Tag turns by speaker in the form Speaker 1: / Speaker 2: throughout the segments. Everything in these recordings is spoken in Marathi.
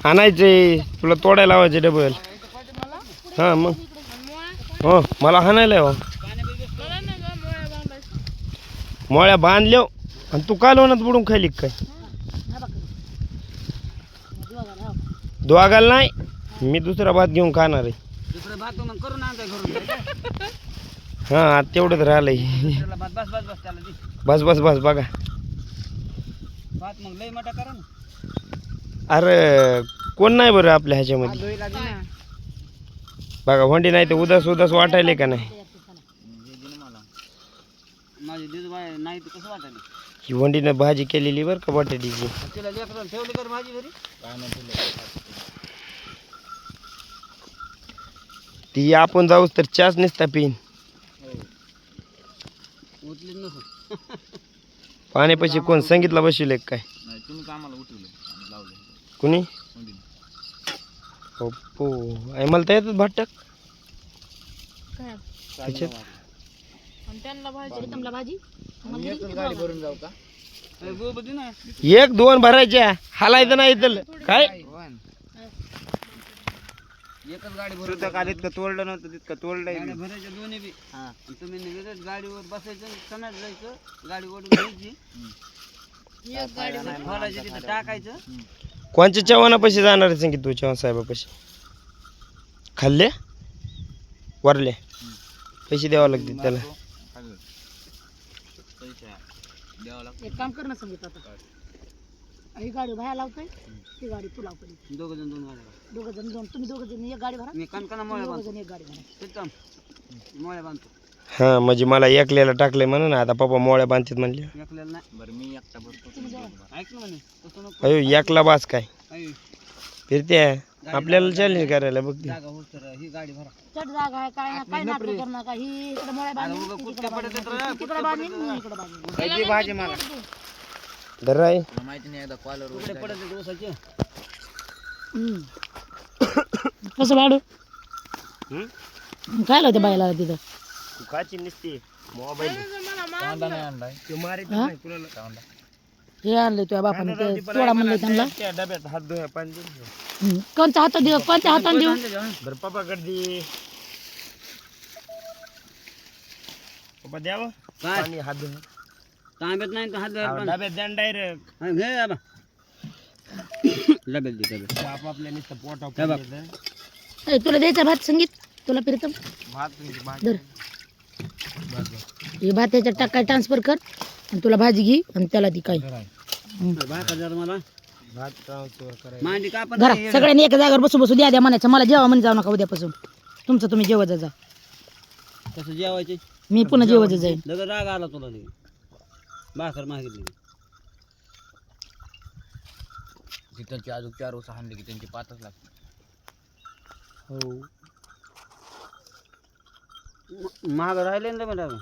Speaker 1: हाणायचे तुला तोडायला लावायचे डबल. हां मग हो मला हाणायला हो मोळ्या बांधल्या आणि तू कालवणात बुडून खायली काय? दोघाला नाही मी दुसरा भात घेऊन खाणार आहे. हां तेवढंच राहिलंय. बस बस बस बघा. अरे कोण नाही बरं आपल्या ह्याच्यामध्ये बघा होंडी नाही तर उदास उदास वाटायले का नाही. ही होंडीनं भाजी केलेली बरं का बटाट्याची. ती आपण जाऊच तर चहाच नसता पिन. पाण्यापाशी कोण संगीतला बसवले काय? कुणी हो मला तर येतात भाट टाक एक दोन भरायच्या हालायचं नाही तर काय.
Speaker 2: एकच गाडी भरून काल इतकं तोडलं नव्हतं तितकं तोडलंय भरायचं दोन्ही बी. तुम्ही निघत गाडीवर बसायचं सणात जायचं गाडी ओढून घ्यायची खोलायची तिथं टाकायचं.
Speaker 1: कोणच्या चव्हाणापाशी जाणार आहे संगीत तू? चव्हाण साहेबापाशी खाल्ले वरले पैसे द्यावं लागतील त्याला.
Speaker 3: एक काम कर ना संगीत आता ही गाडी बाहेर लावतोय ती गाडी तू लावतो.
Speaker 2: दोघ जण
Speaker 3: दोन तुम्ही दोघ जण एक गाडी भरा
Speaker 2: मी कणकणा मोळ्या बांधतो.
Speaker 3: एक गाडी भरा
Speaker 2: एकदम मोळ्या बांधतो.
Speaker 1: हां म्हणजे मला एकल्याला टाकलंय म्हणून आता पप्पा मोळ्या बांधतात म्हणले.
Speaker 2: एकल्याला नाही बरं मी एकटा भरतो. ऐक ना म्हणे तसं नको.
Speaker 1: अयो एकला बास काय
Speaker 2: अयो
Speaker 1: फिरते आपल्याला चॅलेंज करायला बघ.
Speaker 2: जागा हो तर ही गाडी भरा.
Speaker 3: चढ जागा आहे काय ना काय नाटक कर नका. ही इकडे मोळ्या बांधून
Speaker 2: कुठल्या पडत
Speaker 3: तिकडे बांधून इकडे बांधून
Speaker 2: भाजी मला
Speaker 1: धर आहे
Speaker 2: माहिती नाही एकदा कॉलर पडत दिवसाचे
Speaker 3: कसं लाडू काय लावते बायला तिथं
Speaker 1: खाची नसते मोबाईल
Speaker 3: हे आणलं तुझ्या बापाने ते तोडा म्हणलं त्यांना.
Speaker 1: त्या डब्यात हात धुया पाणी दे.
Speaker 3: कोणत्या हातात देऊ कोणत्या हाताने देऊ
Speaker 1: बरं पप्पाकडे दे. पप्पा द्यावं
Speaker 2: काय
Speaker 1: पाणी हात धुया.
Speaker 2: तांब्यात नाही तर हात
Speaker 1: डब्यात द्या डायरेक्ट
Speaker 2: घे बाबा डब्यात दे डब्यात
Speaker 1: आपापल्या नुसतं पोटा
Speaker 3: तुला द्यायचा भात संगीत तुला प्रीतम
Speaker 1: भात
Speaker 3: धर हे भात त्याच्यात टाकाय ट्रान्सफर कर आणि तुला भाजी घे आणि त्याला ती काय
Speaker 2: मला
Speaker 1: भात ट्रान्सफर करायचं.
Speaker 2: मांडी का पण
Speaker 3: घरा सगळ्यांनी एका जागेवर बसू बसू द्या म्हणायचं. मला जेवा म्हणे जाऊ नका उद्यापासून तुमचं तुम्ही जेवत जा.
Speaker 2: कसं जेवायचे
Speaker 3: मी पुन्हा जेवत जाईन.
Speaker 2: लगेच राग आला तुला लगे भाकर मागितली त्यांची अजून 4 वर्ष हाणले की त्यांची 5च लागते.
Speaker 1: हो
Speaker 2: महाग राहिले ना मॅडम.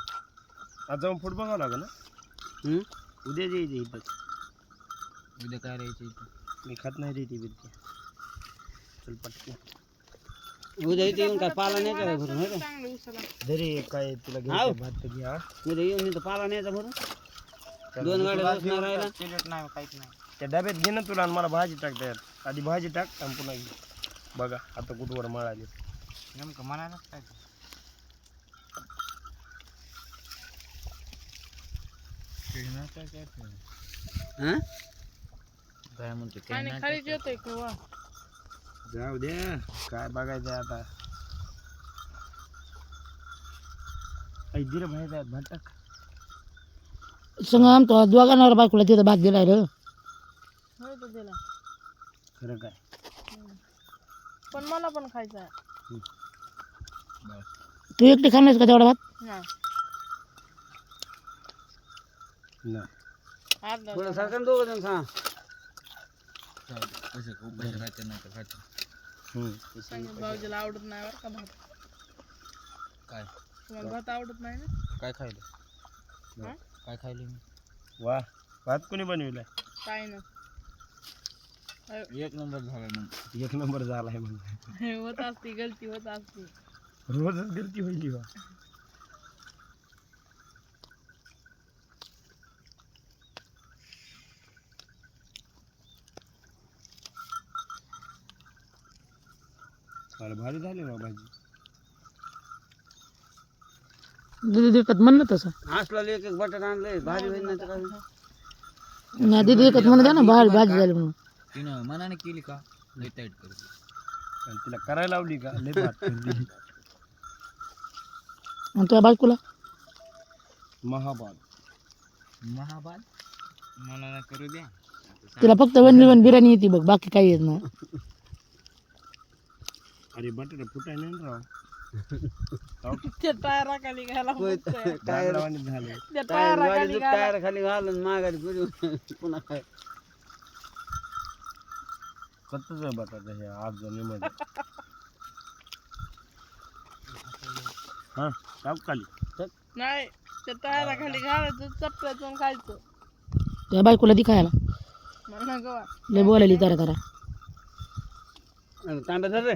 Speaker 1: आज जाऊन फूट बघावं लागेल ना. उद्या जायचं इथं.
Speaker 2: उद्या काय राहायचं इथं
Speaker 1: मी खात नाही रे ती बिरती. चल पटकन
Speaker 2: उद्या इथे येऊन काय पाला न्यायचा काय भरून है का
Speaker 1: घरी काय तुला
Speaker 2: हाव.
Speaker 1: घ्यायचं भात तर घ्या.
Speaker 2: उद्या येऊन इथं पाला न्यायचा भरून 2 गाड्या बसणार राहिला
Speaker 1: नाही काहीच नाही. त्या डब्यात घे ना तुला आणि मला भाजी टाक त्यात. आधी भाजी टाक आणि पुन्हा घे. बघा आता कुठवर मळाली
Speaker 2: नेमकं म्हणायला काय काय म्हणते
Speaker 1: जाऊ दे काय बघायचं आता. दिलं भाई भात टाक
Speaker 3: संग आमचा दोघांना बायकोला तिथं भात दिलाय रे.
Speaker 1: खरं काय
Speaker 4: पण मला पण खायचं आहे.
Speaker 3: तू एकटी खाणार का तेवढा भात?
Speaker 1: नाही
Speaker 2: थोडं सरकार 2 जण खा
Speaker 4: भाऊजीला आवडत नाही बरं का भात.
Speaker 2: काय
Speaker 4: तुम्हाला भात आवडत नाही ना.
Speaker 2: काय खायलं काय खायलं मी
Speaker 1: वा भात कोणी बनविलाय?
Speaker 4: काय ना
Speaker 2: 1 नंबर झाला मग
Speaker 1: 1 नंबर झालाय मग.
Speaker 4: होत असते गलती होत असते.
Speaker 1: रोजच गलती होईल वा. अरे भारी झाली ना भाजी.
Speaker 3: दीदी देखत म्हणलं तसं
Speaker 2: असला एक एक बटाटा आणलंय भारी होईल नाही तर काय.
Speaker 3: नाही दीदी देखत म्हणत ना बाहेर भाजी झाली म्हणून.
Speaker 2: तिनं मनाने केली का लई टाईट करते.
Speaker 1: आणि तिला करायला लावली का लय भात करते.
Speaker 3: आणि तुझ्या बायकोला
Speaker 1: महाबाद
Speaker 2: महाबाद मनाने करू द्या.
Speaker 3: तिला फक्त वन बिर्याणी येते बघ, बाकी काही येत नाही.
Speaker 1: अरे बटाटा फुटाय नाही ना राव.
Speaker 4: त्या टायराखाली घाला
Speaker 1: दागडावानी झालं.
Speaker 4: त्या टायराखाली घाला.
Speaker 2: टायर खाली घालून माघारी फिरून पुन्हा काय.
Speaker 1: कच्चाच आहे बटाटा हे 8 जणीमध्ये. हा टाक खाली.
Speaker 4: नाही त्या टायराखाली घालायचं चपल्याचं आणि खायचं.
Speaker 3: तुझ्या बायकोला ती खायला
Speaker 4: मला गवा
Speaker 3: लय बोलायली तारा तारा.
Speaker 2: तांब्या धर रे.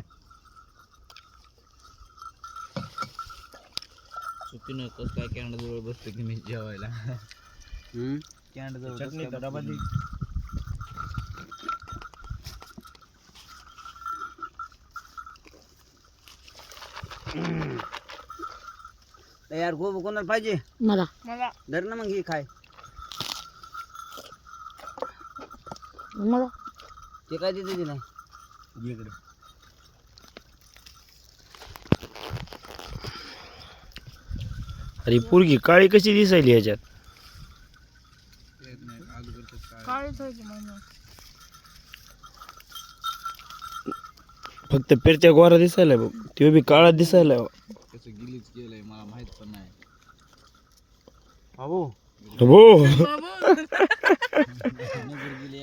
Speaker 2: चुकीनं कसं काय कॅन्डजवळ बसतो की मी जेवायला. कॅन्डजवळ
Speaker 1: चटणीचा डबा दे.
Speaker 2: यार खूप कोणाला पाहिजे
Speaker 3: मला
Speaker 4: मला
Speaker 2: धर ना मग ही खाय.
Speaker 3: मला
Speaker 2: ते काय देते नाही.
Speaker 1: ये इकडे. अरे पोरगी काळी कशी दिसायली ह्याच्यात.
Speaker 4: काळीच व्हायची म्हणून.
Speaker 1: फक्त पेरच्या गोरा दिसायला बघ, तो बी काळा दिसायला.
Speaker 2: कसं गिलीच केलंय मला माहित पण नाही.
Speaker 1: हो
Speaker 4: बाबू
Speaker 2: नगर गेली